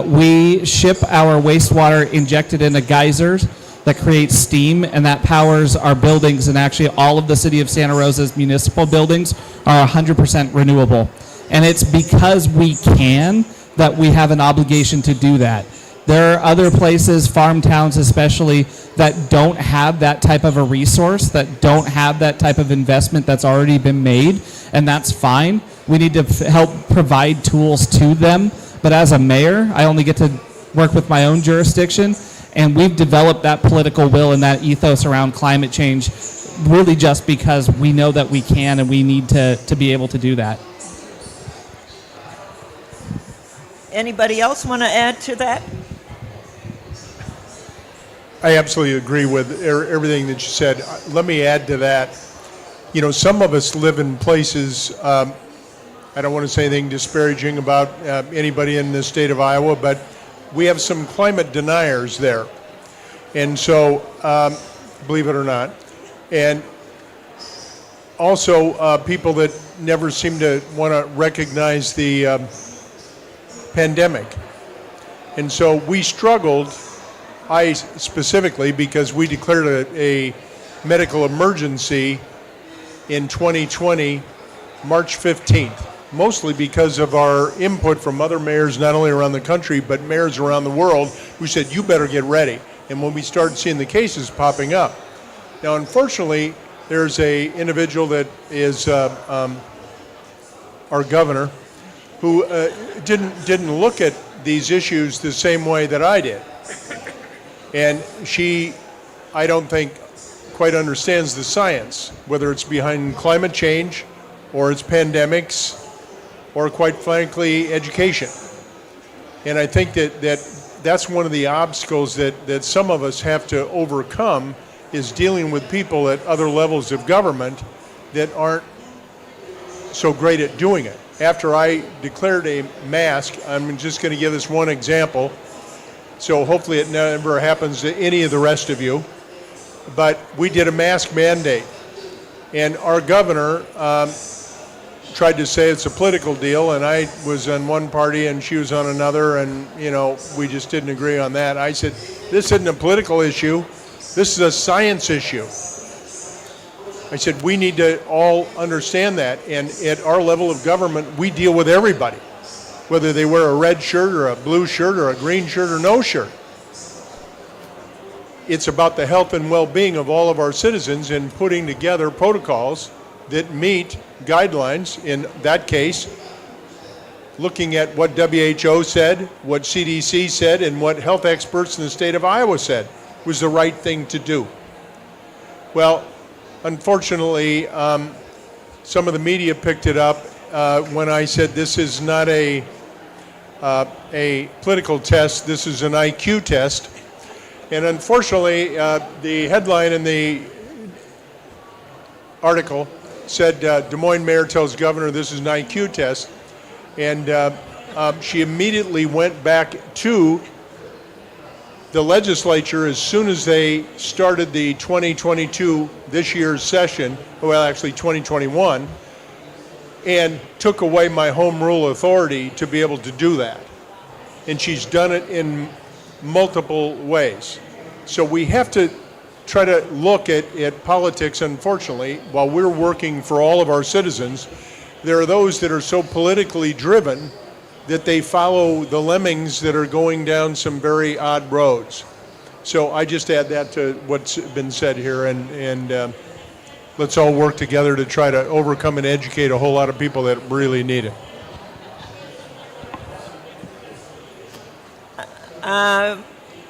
We ship our wastewater injected into geysers that create steam, and that powers our buildings, and actually all of the city of Santa Rosa's municipal buildings are 100% renewable. And it's because we can that we have an obligation to do that. There are other places, farm towns especially, that don't have that type of a resource, that don't have that type of investment that's already been made, and that's fine. We need to help provide tools to them. But as a mayor, I only get to work with my own jurisdiction, and we've developed that political will and that ethos around climate change really just because we know that we can, and we need to be able to do that. Anybody else want to add to that? I absolutely agree with everything that you said. Let me add to that. Some of us live in places, I don't want to say anything disparaging about anybody in the state of Iowa, but we have some climate deniers there. And so, believe it or not. And also people that never seem to want to recognize the pandemic. And so we struggled, I specifically, because we declared a medical emergency in 2020, March 15th, mostly because of our input from other mayors, not only around the country, but mayors around the world, who said, you better get ready. And when we started seeing the cases popping up. Now, unfortunately, there's a individual that is our governor, who didn't look at these issues the same way that I did. And she, I don't think, quite understands the science, whether it's behind climate change or it's pandemics or, quite frankly, education. And I think that's one of the obstacles that some of us have to overcome, is dealing with people at other levels of government that aren't so great at doing it. After I declared a mask, I'm just going to give this one example, so hopefully it never happens to any of the rest of you, but we did a mask mandate, and our governor tried to say it's a political deal, and I was on one party and she was on another, and we just didn't agree on that. I said, this isn't a political issue, this is a science issue. I said, we need to all understand that, and at our level of government, we deal with everybody, whether they wear a red shirt or a blue shirt or a green shirt or no shirt. It's about the health and well-being of all of our citizens and putting together protocols that meet guidelines. In that case, looking at what WHO said, what CDC said, and what health experts in the state of Iowa said was the right thing to do. Well, unfortunately, some of the media picked it up when I said this is not a political test, this is an IQ test. And unfortunately, the headline in the article said Des Moines mayor tells governor this is an IQ test. And she immediately went back to the legislature as soon as they started the 2022, this year's session, well, actually 2021, and took away my home rule authority to be able to do that. And she's done it in multiple ways. So we have to try to look at politics, unfortunately, while we're working for all of our citizens. There are those that are so politically driven that they follow the lemmings that are going down some very odd roads. So I just add that to what's been said here, and let's all work together to try to overcome and educate a whole lot of people that really need it.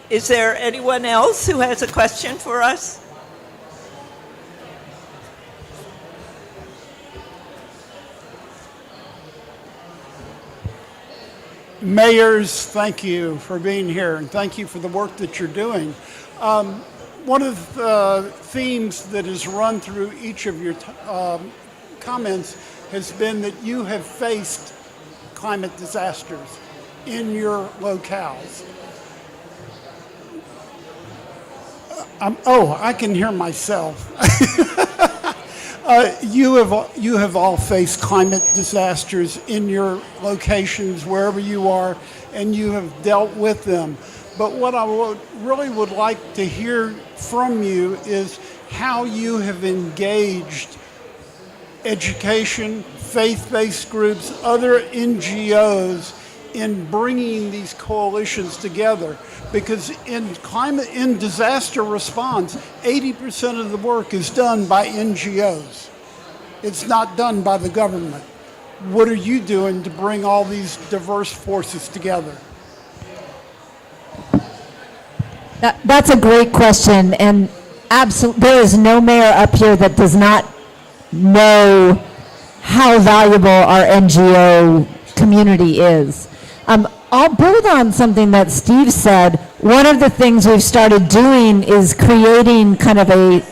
Is there anyone else who has a question for us? Mayors, thank you for being here, and thank you for the work that you're doing. One of the themes that has run through each of your comments has been that you have faced climate disasters in your locales. I can hear myself. You have all faced climate disasters in your locations, wherever you are, and you have dealt with them. But what I really would like to hear from you is how you have engaged education, faith-based groups, other NGOs in bringing these coalitions together. Because in disaster response, 80% of the work is done by NGOs. It's not done by the government. What are you doing to bring all these diverse forces together? That's a great question, and there is no mayor up here that does not know how valuable our NGO community is. I'll build on something that Steve said. One of the things we've started doing is creating kind of a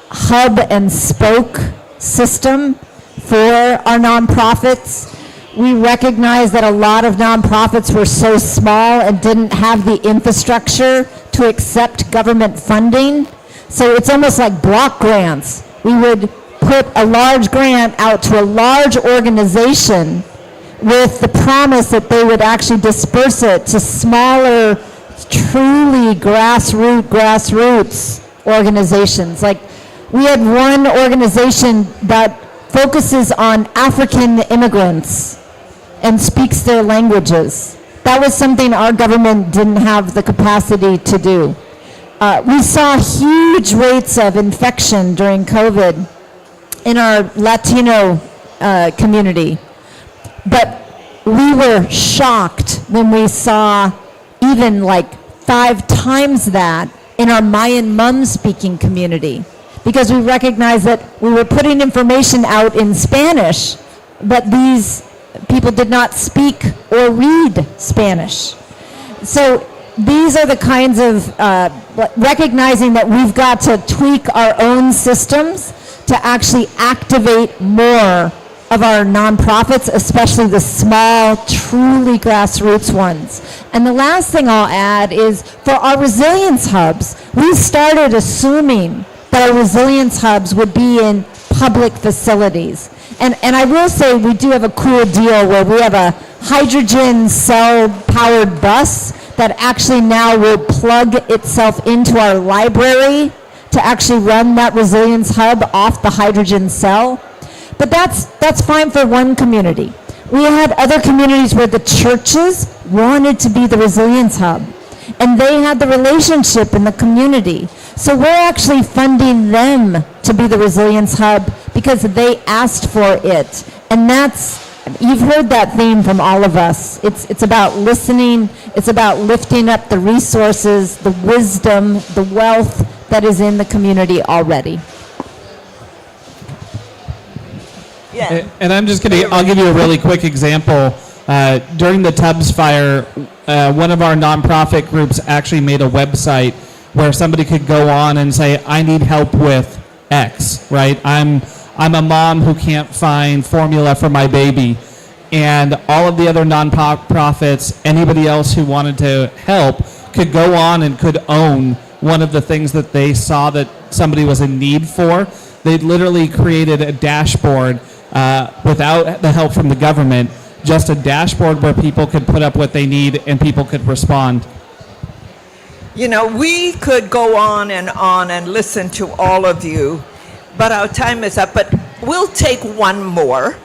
hub and spoke system for our nonprofits. We recognize that a lot of nonprofits were so small and didn't have the infrastructure to accept government funding. So it's almost like block grants. We would put a large grant out to a large organization with the promise that they would actually disperse it to smaller, truly grassroots organizations. Like, we had one organization that focuses on African immigrants and speaks their languages. That was something our government didn't have the capacity to do. We saw huge rates of infection during COVID in our Latino community. But we were shocked when we saw even like 5 times that in our Mayan Mum-speaking community, because we recognized that we were putting information out in Spanish, but these people did not speak or read Spanish. So these are the kinds of recognizing that we've got to tweak our own systems to actually activate more of our nonprofits, especially the small, truly grassroots ones. And the last thing I'll add is for our resilience hubs, we started assuming that our resilience hubs would be in public facilities. And I will say we do have a cool deal where we have a hydrogen cell-powered bus that actually now will plug itself into our library to actually run that resilience hub off the hydrogen cell. But that's fine for one community. We had other communities where the churches wanted to be the resilience hub, and they had the relationship in the community. So we're actually funding them to be the resilience hub because they asked for it. And you've heard that theme from all of us. It's about listening, it's about lifting up the resources, the wisdom, the wealth that is in the community already. Yeah. And I'm just going to, I'll give you a really quick example. During the Tubbs fire, one of our nonprofit groups actually made a website where somebody could go on and say, I need help with X, right? I'm a mom who can't find formula for my baby. And all of the other nonprofits, anybody else who wanted to help, could go on and could own one of the things that they saw that somebody was in need for. They literally created a dashboard without the help from the government, just a dashboard where people could put up what they need and people could respond. You know, we could go on and listen to all of you, but our time is up. But we'll take one more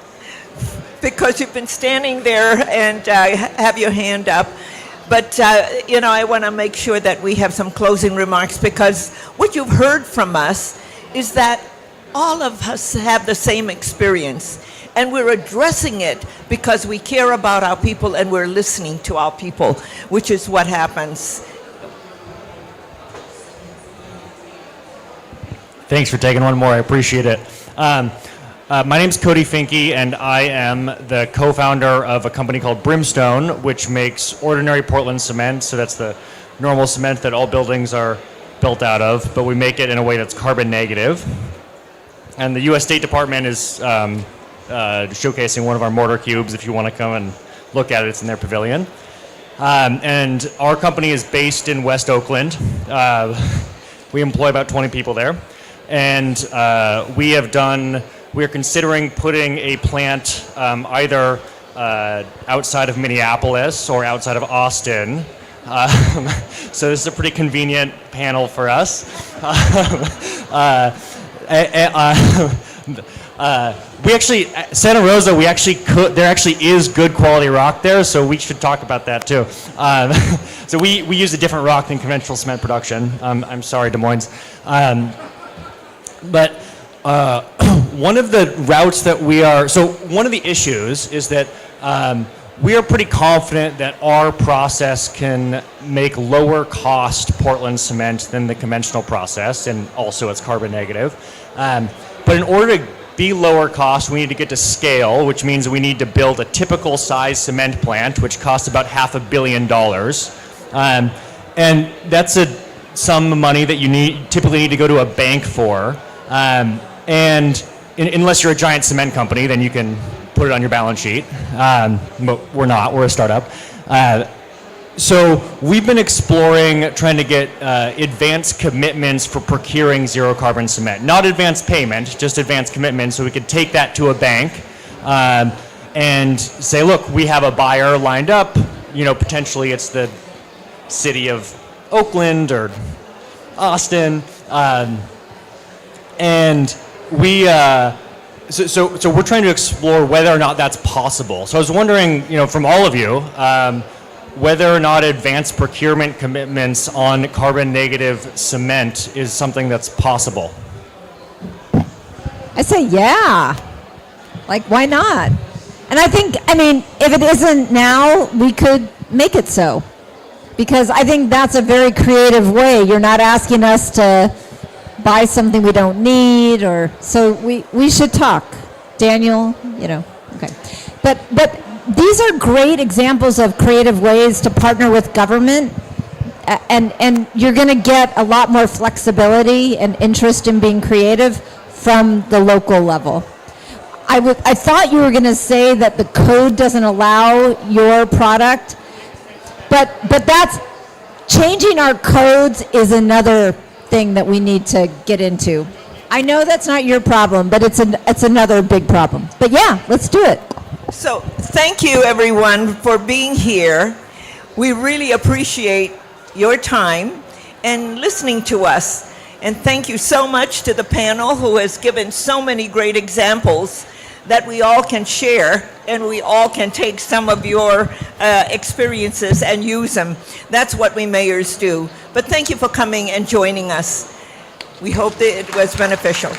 because you've been standing there and have your hand up. But, you know, I want to make sure that we have some closing remarks, because what you've heard from us is that all of us have the same experience, and we're addressing it because we care about our people and we're listening to our people, which is what happens. Thanks for taking one more. I appreciate it. My name's Cody Finke, and I am the co-founder of a company called Brimstone, which makes ordinary Portland cement. So that's the normal cement that all buildings are built out of, but we make it in a way that's carbon negative. And the U.S. State Department is showcasing one of our mortar cubes. If you want to come and look at it, it's in their pavilion. And our company is based in West Oakland. We employ about 20 people there. And we are considering putting a plant either outside of Minneapolis or outside of Austin. So this is a pretty convenient panel for us. We actually, Santa Rosa, there actually is good quality rock there, so we should talk about that too. So we use a different rock than conventional cement production. I'm sorry, Des Moines. But one of the routes that one of the issues is that we are pretty confident that our process can make lower cost Portland cement than the conventional process, and also it's carbon negative. But in order to be lower cost, we need to get to scale, which means we need to build a typical size cement plant, which costs about $500 million. And that's a sum of money that you typically need to go to a bank for. Unless you're a giant cement company, then you can put it on your balance sheet. But we're not, we're a startup. So we've been exploring trying to get advanced commitments for procuring zero carbon cement. Not advanced payment, just advanced commitment, so we could take that to a bank and say, look, we have a buyer lined up. You know, potentially it's the city of Oakland or Austin. And we, so we're trying to explore whether or not that's possible. So I was wondering, you know, from all of you, whether or not advanced procurement commitments on carbon negative cement is something that's possible. I say, yeah. Like, why not? And I mean, if it isn't now, we could make it so. Because I think that's a very creative way. You're not asking us to buy something we don't need, or so we should talk. Daniel, you know, okay. But these are great examples of creative ways to partner with government, and you're going to get a lot more flexibility and interest in being creative from the local level. I thought you were going to say that the code doesn't allow your product, but that's changing our codes is another thing that we need to get into. I know that's not your problem, but it's another big problem. But yeah, let's do it. So thank you, everyone, for being here. We really appreciate your time and listening to us. And thank you so much to the panel who has given so many great examples that we all can share, and we all can take some of your experiences and use them. That's what we mayors do. But thank you for coming and joining us. We hope that it was beneficial.